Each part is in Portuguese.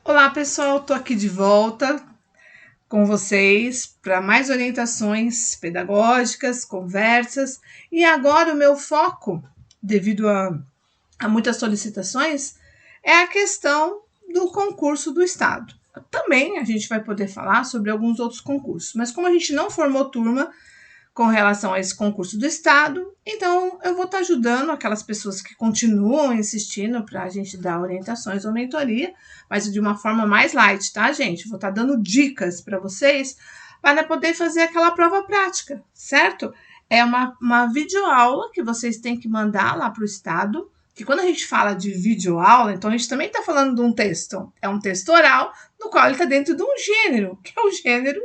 Olá, pessoal, estou aqui de volta com vocês para mais orientações pedagógicas, conversas. E agora o meu foco, devido a muitas solicitações, é a questão do concurso do Estado. Também a gente vai poder falar sobre alguns outros concursos, mas como a gente não formou turma com relação a esse concurso do Estado, então eu vou estar ajudando aquelas pessoas que continuam insistindo para a gente dar orientações ou mentoria, mas de uma forma mais light, tá, gente? Vou estar dando dicas para vocês para poder fazer aquela prova prática, certo? É uma videoaula que vocês têm que mandar lá para o Estado, que quando a gente fala de videoaula, então a gente também está falando de um texto. É um texto oral, no qual ele está dentro de um gênero, que é o gênero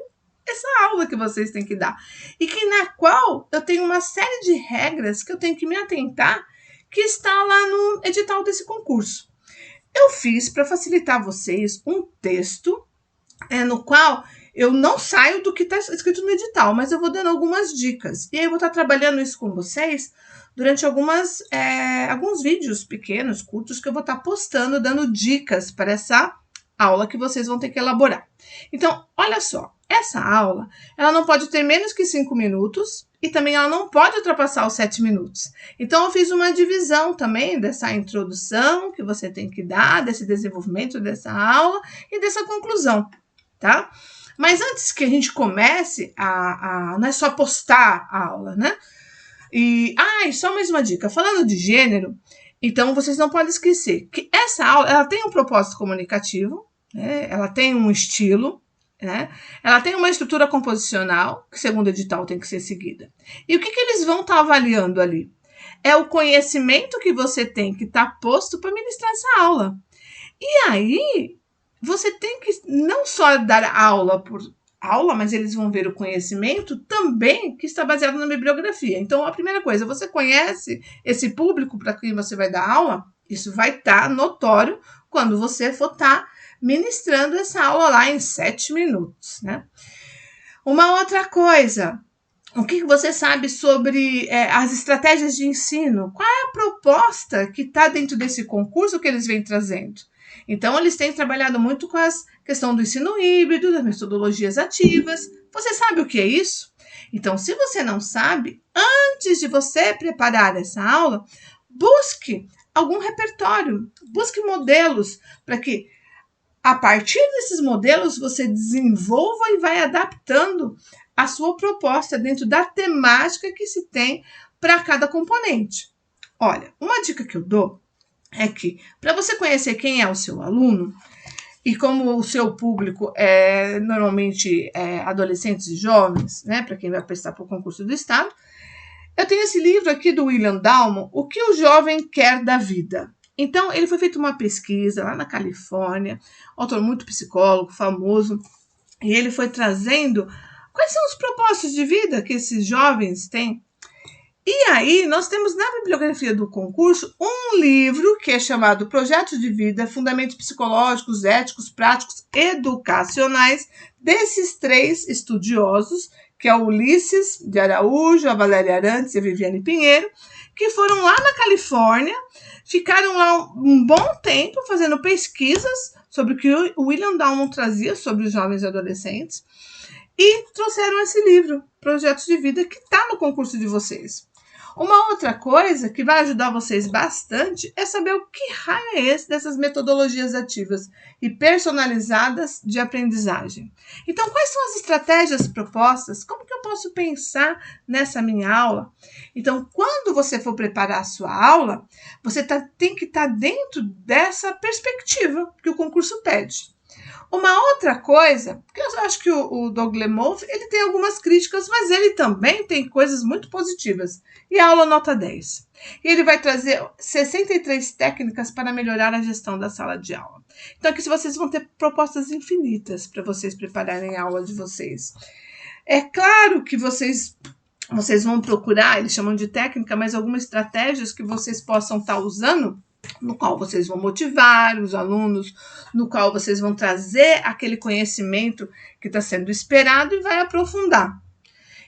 essa aula que vocês têm que dar. E que na qual eu tenho uma série de regras que eu tenho que me atentar, que está lá no edital desse concurso. Eu fiz para facilitar vocês um texto no qual eu não saio do que está escrito no edital, mas eu vou dando algumas dicas. E aí eu vou estar trabalhando isso com vocês durante alguns vídeos pequenos, curtos, que eu vou estar postando, dando dicas para essa aula que vocês vão ter que elaborar. Então, olha só, essa aula, ela não pode ter menos que 5 minutos e também ela não pode ultrapassar os 7 minutos. Então, eu fiz uma divisão também dessa introdução que você tem que dar, desse desenvolvimento dessa aula e dessa conclusão, tá? Mas antes que a gente comece não é só postar a aula, né? E só mais uma dica, falando de gênero, então vocês não podem esquecer que essa aula, ela tem um propósito comunicativo, né? Ela tem um estilo, né? Ela tem uma estrutura composicional, que segundo o edital tem que ser seguida. E o que eles vão estar avaliando ali? É o conhecimento que você tem que estar posto para ministrar essa aula. E aí, você tem que não só dar aula por aula, mas eles vão ver o conhecimento também que está baseado na bibliografia. Então, a primeira coisa, você conhece esse público para quem você vai dar aula? Isso vai estar notório quando você for estar ministrando essa aula lá em 7 minutos, né? Uma outra coisa, o que você sabe sobre as estratégias de ensino? Qual é a proposta que está dentro desse concurso que eles vêm trazendo? Então, eles têm trabalhado muito com a questão do ensino híbrido, das metodologias ativas. Você sabe o que é isso? Então, se você não sabe, antes de você preparar essa aula, busque algum repertório, busque modelos para que, a partir desses modelos, você desenvolva e vai adaptando a sua proposta dentro da temática que se tem para cada componente. Olha, uma dica que eu dou é que, para você conhecer quem é o seu aluno, e como o seu público é normalmente adolescentes e jovens, né, para quem vai prestar para o concurso do Estado, eu tenho esse livro aqui do William Dalmon, O que o Jovem Quer da Vida. Então, ele foi feito uma pesquisa lá na Califórnia, autor muito psicólogo, famoso, e ele foi trazendo quais são os propósitos de vida que esses jovens têm. E aí, nós temos na bibliografia do concurso um livro que é chamado Projetos de Vida, Fundamentos Psicológicos, Éticos, Práticos, Educacionais, desses 3 estudiosos, que é o Ulisses de Araújo, a Valéria Arantes e a Viviane Pinheiro, que foram lá na Califórnia, ficaram lá um bom tempo fazendo pesquisas sobre o que o William Dalmon trazia sobre os jovens e adolescentes, e trouxeram esse livro, Projetos de Vida, que está no concurso de vocês. Uma outra coisa que vai ajudar vocês bastante é saber o que raio é esse dessas metodologias ativas e personalizadas de aprendizagem. Então, quais são as estratégias propostas? Como que eu posso pensar nessa minha aula? Então, quando você for preparar a sua aula, você tem que estar dentro dessa perspectiva que o concurso pede. Uma outra coisa, que eu acho que o Doug Lemov, ele tem algumas críticas, mas ele também tem coisas muito positivas. E a aula nota 10. E ele vai trazer 63 técnicas para melhorar a gestão da sala de aula. Então, aqui vocês vão ter propostas infinitas para vocês prepararem a aula de vocês. É claro que vocês vão procurar, eles chamam de técnica, mas algumas estratégias que vocês possam estar usando, no qual vocês vão motivar os alunos, no qual vocês vão trazer aquele conhecimento que está sendo esperado e vai aprofundar.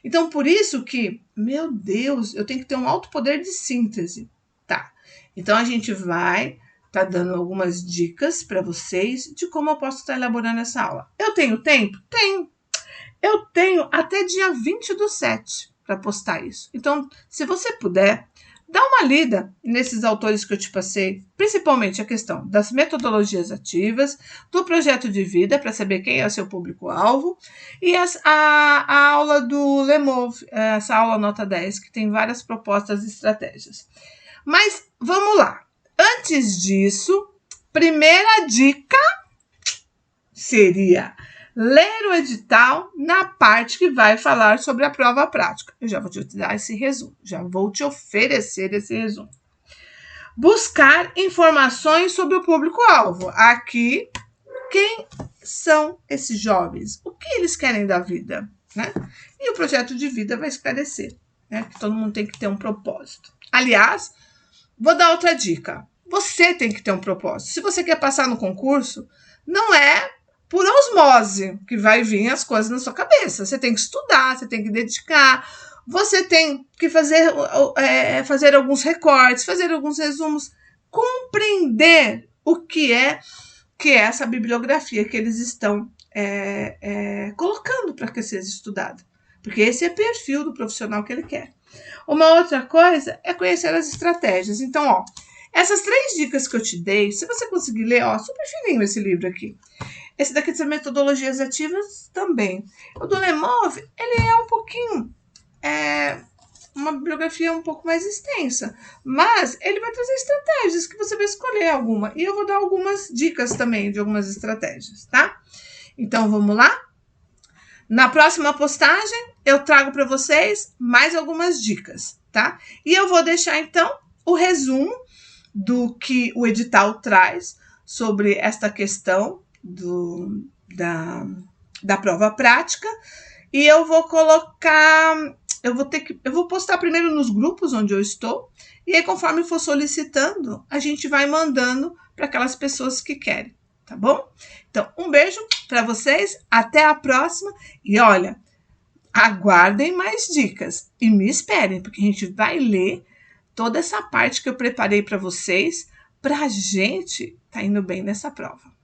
Então, por isso que, meu Deus, eu tenho que ter um alto poder de síntese. Tá, então a gente vai estar dando algumas dicas para vocês de como eu posso estar elaborando essa aula. Eu tenho tempo? Tenho. Eu tenho até dia 20/7 para postar isso. Então, se você puder, dá uma lida nesses autores que eu te passei, principalmente a questão das metodologias ativas, do projeto de vida, para saber quem é o seu público-alvo, e a aula do Lemov, essa aula nota 10, que tem várias propostas e estratégias. Mas vamos lá. Antes disso, primeira dica seria ler o edital na parte que vai falar sobre a prova prática. Eu já vou te dar esse resumo, já vou te oferecer esse resumo. Buscar informações sobre o público-alvo. Aqui, quem são esses jovens? O que eles querem da vida? Né? E o projeto de vida vai esclarecer, né? Que todo mundo tem que ter um propósito. Aliás, vou dar outra dica. Você tem que ter um propósito. Se você quer passar no concurso, não é por osmose que vai vir as coisas na sua cabeça. Você tem que estudar, você tem que dedicar, você tem que fazer alguns recortes, fazer alguns resumos, compreender o que é essa bibliografia que eles estão colocando para que seja estudado. Porque esse é o perfil do profissional que ele quer. Uma outra coisa é conhecer as estratégias. Então, essas 3 dicas que eu te dei, se você conseguir ler, super fininho esse livro aqui. Esse daqui são metodologias ativas também. O do Lemov, ele é um pouquinho, uma bibliografia um pouco mais extensa, mas ele vai trazer estratégias que você vai escolher alguma. E eu vou dar algumas dicas também de algumas estratégias, tá? Então, vamos lá? Na próxima postagem, eu trago para vocês mais algumas dicas, tá? E eu vou deixar, então, o resumo do que o edital traz sobre esta questão da prova prática, e eu vou colocar, eu vou postar primeiro nos grupos onde eu estou, e aí conforme for solicitando, a gente vai mandando para aquelas pessoas que querem, tá bom? Então, um beijo para vocês, até a próxima, e olha, aguardem mais dicas, e me esperem, porque a gente vai ler toda essa parte que eu preparei para vocês, para a gente tá indo bem nessa prova.